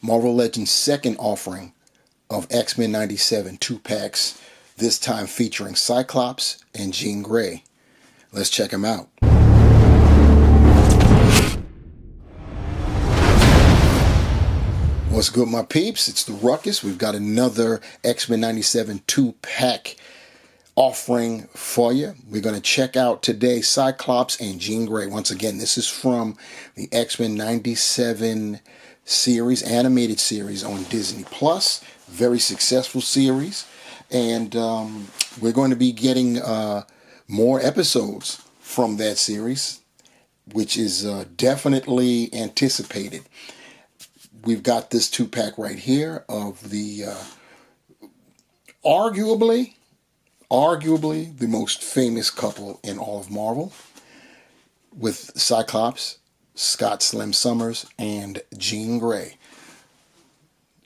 Marvel Legends' second offering of X-Men 97 2-packs, this time featuring Cyclops and Jean Grey. Let's check them out. What's good, my peeps? It's the Ruckus. We've got another X-Men 97 2-pack offering for you. We're going to check out today Cyclops and Jean Grey. Once again, this is from the X-Men 97 series, animated series on Disney Plus. Very successful series. And we're going to be getting more episodes from that series, which is definitely anticipated. We've got this 2-pack right here of the arguably the most famous couple in all of Marvel, with Cyclops, Scott Slim Summers, and Jean Grey.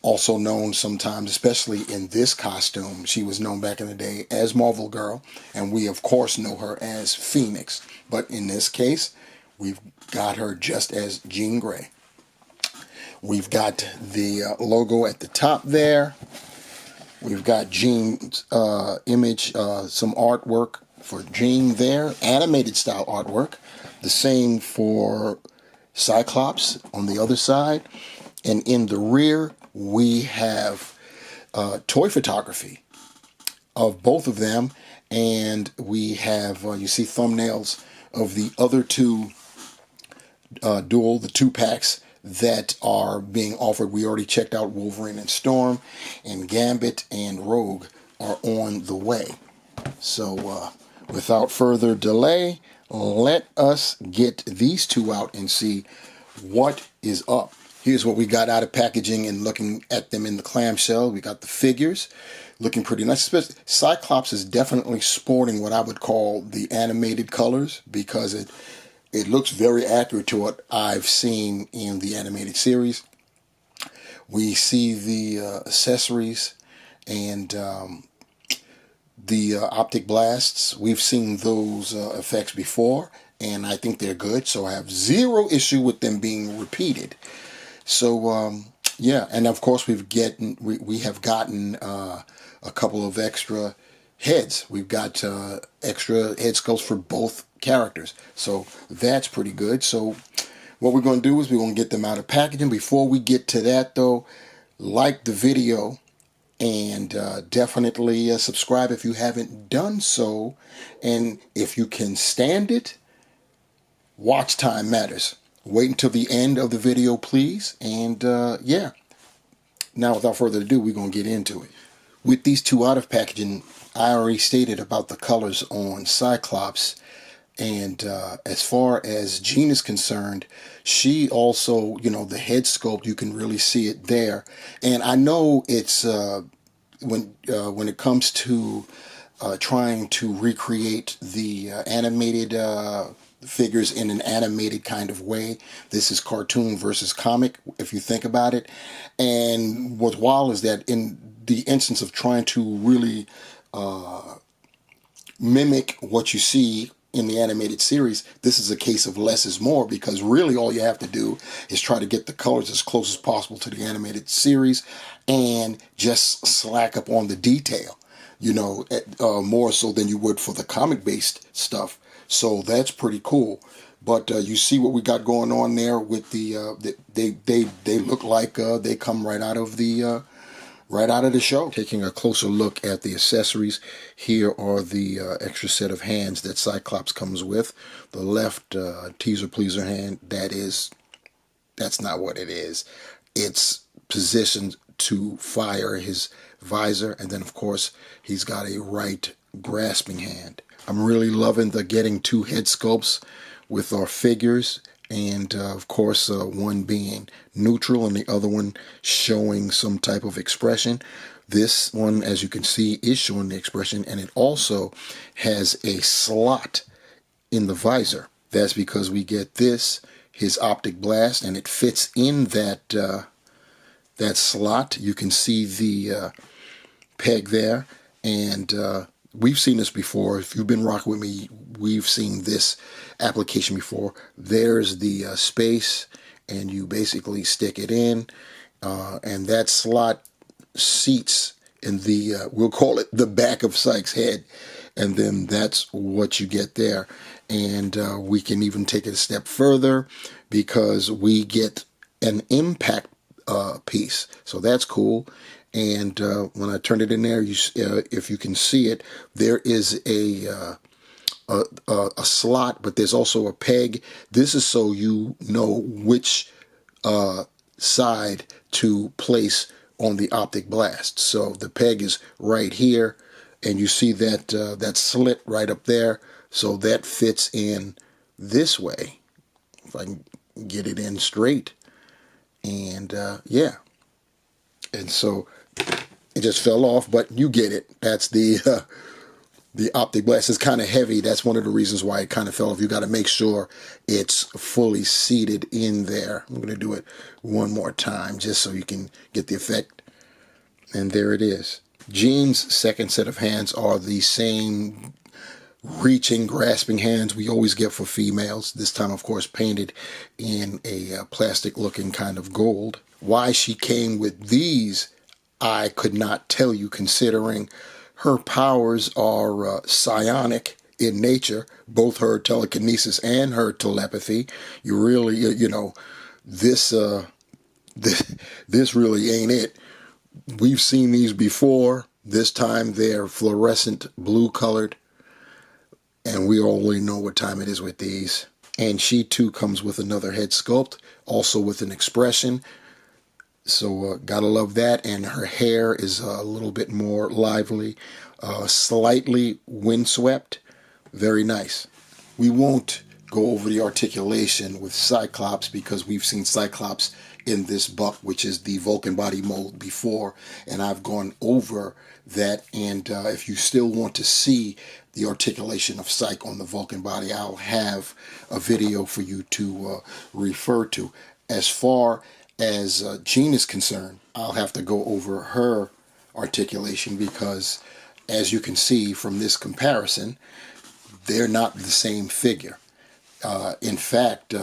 Also known sometimes, especially in this costume, she was known back in the day as Marvel Girl, and we of course know her as Phoenix. But in this case, we've got her just as Jean Grey. We've got the logo at the top there. We've got Jean's image, some artwork for Jean there, animated style artwork. The same for Cyclops on the other side. And in the rear, we have toy photography of both of them. And we have, you see thumbnails of the other two the 2-packs that are being offered. We already checked out Wolverine and Storm, and Gambit and Rogue are on the way. So without further delay, let us get these two out and see what is up. Here's what we got out of packaging and looking at them in the clamshell. We got the figures looking pretty nice. Cyclops is definitely sporting what I would call the animated colors, because it looks very accurate to what I've seen in the animated series. We see the accessories and the optic blasts. We've seen those effects before, and I think they're good, so I have zero issue with them being repeated. So yeah, and of course we have gotten a couple of extra heads. We've got extra head sculpts for both characters, so that's pretty good. So what we're going to do is we're going to get them out of packaging. Before we get to that though, like the video and definitely subscribe if you haven't done so, and if you can stand it, watch time matters. Wait until the end of the video, please. And yeah, now without further ado, we're going to get into it. With these two out of packaging, I already stated about the colors on Cyclops, and as far as Jean is concerned, she also, you know, the head sculpt, you can really see it there. And I know it's when it comes to trying to recreate the animated figures in an animated kind of way, this is cartoon versus comic, if you think about it. And what's wild is that in the instance of trying to really mimic what you see in the animated series, this is a case of less is more, because really all you have to do is try to get the colors as close as possible to the animated series and just slack up on the detail, you know, more so than you would for the comic-based stuff. So that's pretty cool. But you see what we got going on there with the they look like they come right out of the show. Taking a closer look at the accessories, here are the extra set of hands that Cyclops comes with. The left teaser pleaser hand, that's not what it is. It's positioned to fire his visor, and then of course he's got a right grasping hand. I'm really loving the getting two head sculpts with our figures, and of course one being neutral and the other one showing some type of expression. This one, as you can see, is showing the expression, and it also has a slot in the visor. That's because we get this, his optic blast, and it fits in that that slot. You can see the peg there, and we've seen this before. If you've been rocking with me, we've seen this application before. There's the space, and you basically stick it in, And that slot seats in the, we'll call it the back of Psych's head. And then that's what you get there. And we can even take it a step further because we get an impact piece. So that's cool. And when I turn it in there, if you can see it, there is a slot, but there's also a peg. This is so you know which side to place on the optic blast. So the peg is right here, and you see that that slit right up there. So that fits in this way. If I can get it in straight, and yeah, and so it just fell off, but you get it. That's the optic blast. Is kind of heavy. That's one of the reasons why it kind of fell off. You got to make sure it's fully seated in there. I'm going to do it one more time just so you can get the effect. And there it is. Jean's second set of hands are the same reaching, grasping hands we always get for females. This time, of course, painted in a plastic-looking kind of gold. Why she came with these, I could not tell you, considering her powers are psionic in nature, both her telekinesis and her telepathy. You really, you know, this really ain't it. We've seen these before. This time they're fluorescent blue colored, and we already know what time it is with these. And she too comes with another head sculpt, also with an expression. So gotta love that. And her hair is a little bit more lively, slightly windswept. Very nice. We won't go over the articulation with Cyclops because we've seen Cyclops in this buck, which is the Vulcan body mold, before, and I've gone over that. And if you still want to see the articulation of Psych on the Vulcan body, I'll have a video for you to refer to. As far as Jean is concerned, I'll have to go over her articulation because, as you can see from this comparison, they're not the same figure. In fact,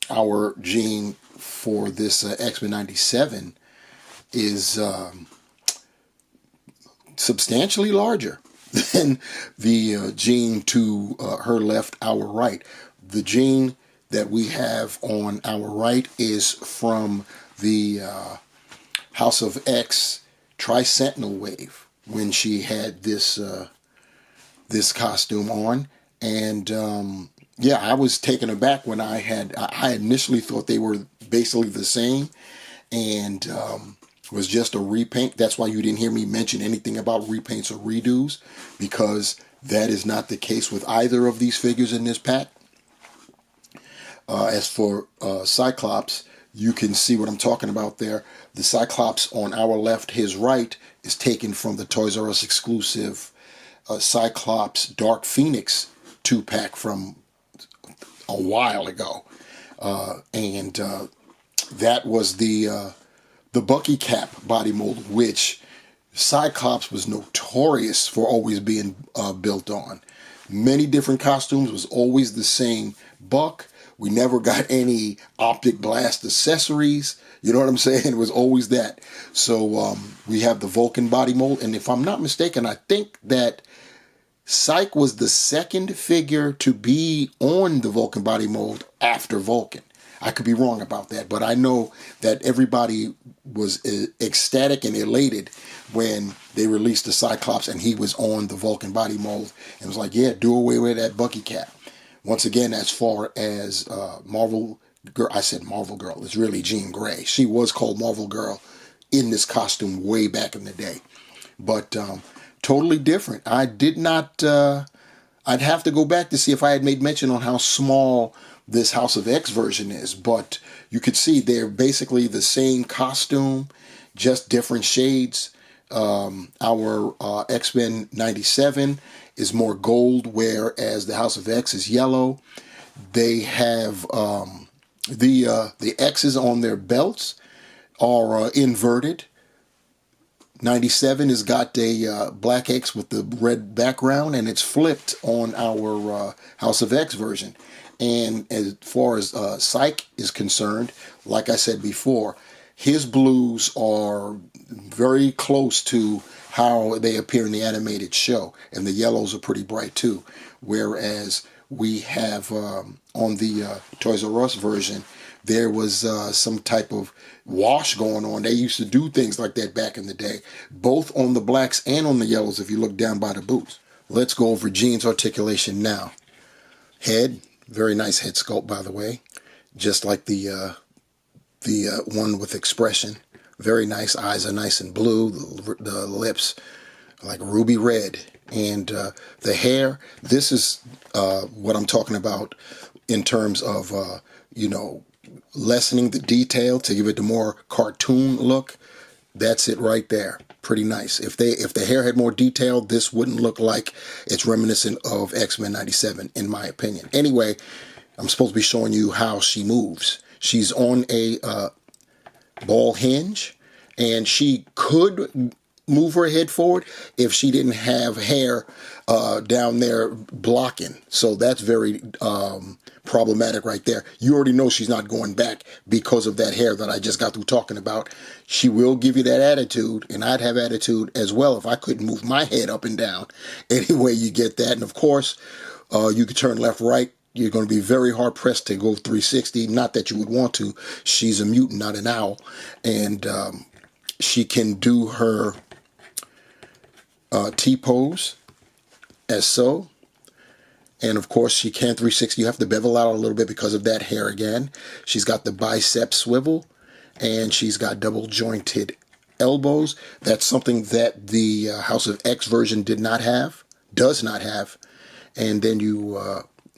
our Jean for this X-Men 97 is substantially larger than the Jean to her left, our right. The Jean that we have on our right is from the House of X Tri-Sentinel wave when she had this this costume on. And yeah, I was taken aback when I initially thought they were basically the same, and was just a repaint. That's why you didn't hear me mention anything about repaints or redos, because that is not the case with either of these figures in this pack. As for Cyclops, you can see what I'm talking about there. The Cyclops on our left, his right, is taken from the Toys R Us exclusive Cyclops Dark Phoenix 2-pack from a while ago. And that was the Bucky Cap body mold, which Cyclops was notorious for always being built on. Many different costumes, was always the same buck. We never got any optic blast accessories. You know what I'm saying? It was always that. So we have the Vulcan body mold. And if I'm not mistaken, I think that Psych was the second figure to be on the Vulcan body mold after Vulcan. I could be wrong about that, but I know that everybody was ecstatic and elated when they released the Cyclops and he was on the Vulcan body mold. And it was like, yeah, do away with that Bucky Cap. Once again, as far as Marvel Girl, I said Marvel Girl, it's really Jean Grey. She was called Marvel Girl in this costume way back in the day. But totally different. I did not, I'd have to go back to see if I had made mention on how small this House of X version is. But you could see they're basically the same costume, just different shades. Our X-Men 97 is more gold, whereas the House of X is yellow. They have the X's on their belts are inverted. 97 has got a black X with the red background, and it's flipped on our House of X version. And as far as Psych is concerned, like I said before, his blues are very close to how they appear in the animated show, and the yellows are pretty bright too. Whereas we have on the Toys R Us version, there was some type of wash going on. They used to do things like that back in the day, both on the blacks and on the yellows if you look down by the boots. Let's go over Jean's articulation now. Head, very nice head sculpt, by the way, just like the one with expression. Very nice. Eyes are nice and blue. The lips like ruby red. And the hair, this is what I'm talking about in terms of, lessening the detail to give it the more cartoon look. That's it right there. Pretty nice. If the hair had more detail, this wouldn't look like it's reminiscent of X-Men 97, in my opinion. Anyway, I'm supposed to be showing you how she moves. She's on a ball hinge, and she could move her head forward if she didn't have hair down there blocking. So that's very problematic right there. You already know she's not going back because of that hair that I just got through talking about. She will give you that attitude, and I'd have attitude as well if I couldn't move my head up and down. Anyway, you get that. And of course, you could turn left, right. You're going to be very hard pressed to go 360. Not that you would want to. She's a mutant, not an owl. And she can do her T-pose as so. And of course, she can 360. You have to bevel out a little bit because of that hair again. She's got the bicep swivel, and she's got double jointed elbows. That's something that the House of X version does not have. And then you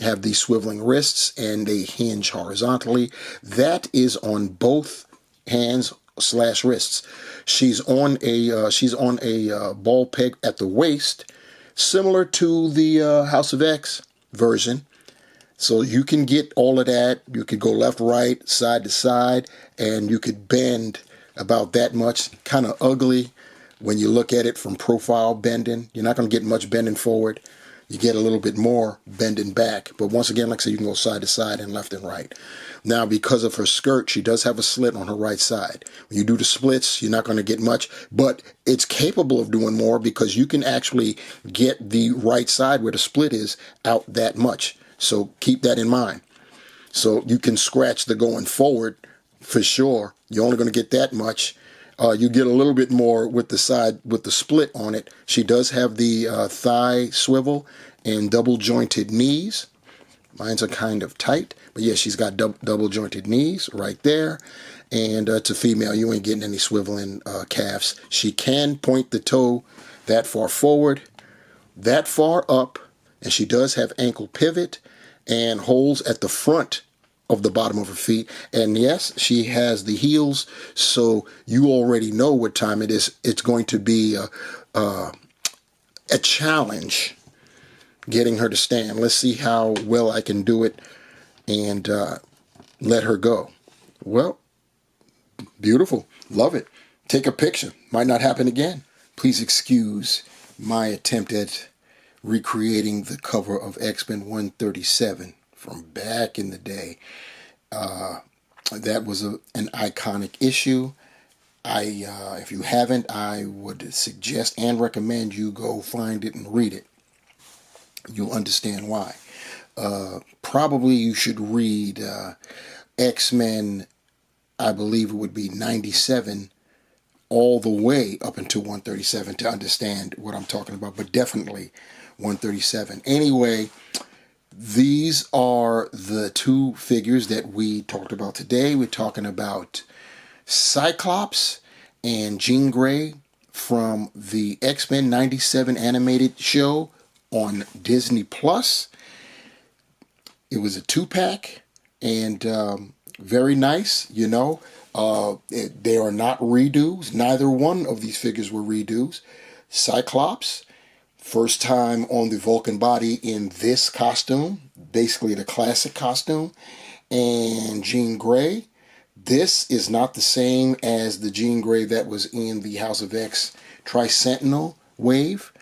have these swiveling wrists, and they hinge horizontally. That is on both hands / wrists. She's on a ball peg at the waist, similar to the House of X version. So you can get all of that. You could go left, right, side to side, and you could bend about that much. Kind of ugly when you look at it from profile bending. You're not going to get much bending forward. You get a little bit more bending back. But once again, like I said, you can go side to side and left and right. Now, because of her skirt, she does have a slit on her right side. When you do the splits, you're not going to get much, but it's capable of doing more because you can actually get the right side where the split is out that much. So keep that in mind. So you can scratch the going forward for sure. You're only going to get that much. You get a little bit more with the side with the split on it. She does have the thigh swivel and double jointed knees. Mine's are kind of tight, but yeah, she's got double jointed knees right there. And to female, you ain't getting any swiveling calves. She can point the toe that far forward, that far up, and she does have ankle pivot and holes at the front of the bottom of her feet. And yes, she has the heels, so you already know what time it is. It's going to be a challenge getting her to stand. Let's see how well I can do it and let her go. Well, beautiful. Love it. Take a picture. Might not happen again. Please excuse my attempt at recreating the cover of X-Men 137 from back in the day. That was an iconic issue. If you haven't, I would suggest and recommend you go find it and read it. You'll understand why. Probably you should read X-Men, I believe it would be 97, all the way up until 137 to understand what I'm talking about, but definitely 137. Anyway, these are the two figures that we talked about today. We're talking about Cyclops and Jean Grey from the X-Men 97 animated show on Disney Plus. It was a 2-pack and very nice, They are not redos. Neither one of these figures were redos. Cyclops, first time on the Vulcan body in this costume, basically the classic costume. And Jean Grey, this is not the same as the Jean Grey that was in the House of X Tri-Sentinel wave.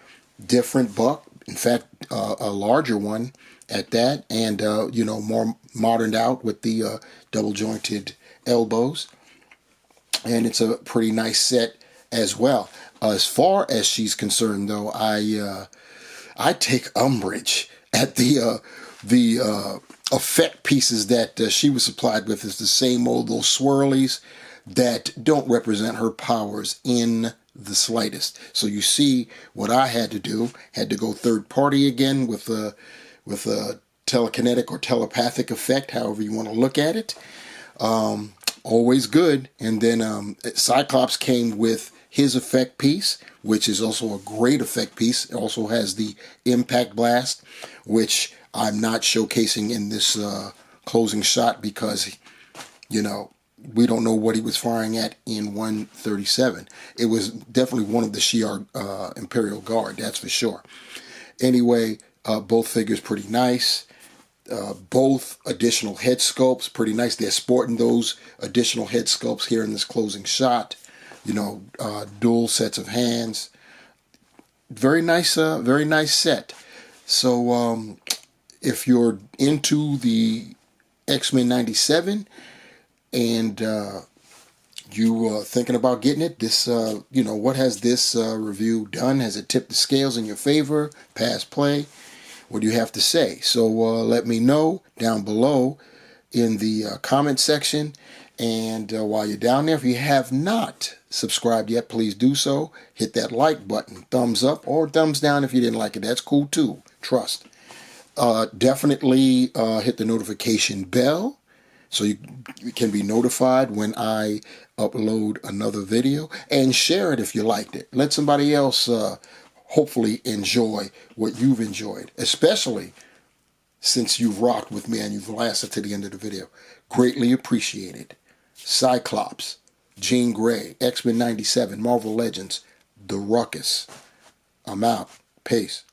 Different buck. In fact, a larger one at that, and more moderned out with the double jointed elbows. and it's a pretty nice set as well. As far as she's concerned, though, I take umbrage at the effect pieces that she was supplied with. Is the same old those swirlies that don't represent her powers in the slightest. So you see what I had to do. Had to go third party again with a telekinetic or telepathic effect, however you want to look at it. Always good. And then Cyclops came with his effect piece, which is also a great effect piece. It also has the impact blast, which I'm not showcasing in this closing shot because, you know, we don't know what he was firing at in 137. It was definitely one of the Shi'ar Imperial Guard, that's for sure. Anyway, both figures pretty nice. Both additional head sculpts, pretty nice. They're sporting those additional head sculpts here in this closing shot. You know, dual sets of hands. Very nice set. So if you're into the X-Men 97 and you thinking about getting it, this you know, what has this review done? Has it tipped the scales in your favor? Pass, play? What do you have to say? So let me know down below in the comment section. And while you're down there, if you have not subscribed yet, please do so. Hit that like button, thumbs up or thumbs down if you didn't like it. That's cool too. Trust. Definitely hit the notification bell so you can be notified when I upload another video. And share it if you liked it. Let somebody else hopefully enjoy what you've enjoyed, especially since you've rocked with me and you've lasted to the end of the video. Greatly appreciated. Cyclops, Jean Grey, X-Men 97, Marvel Legends, The Ruckus. I'm out. Peace.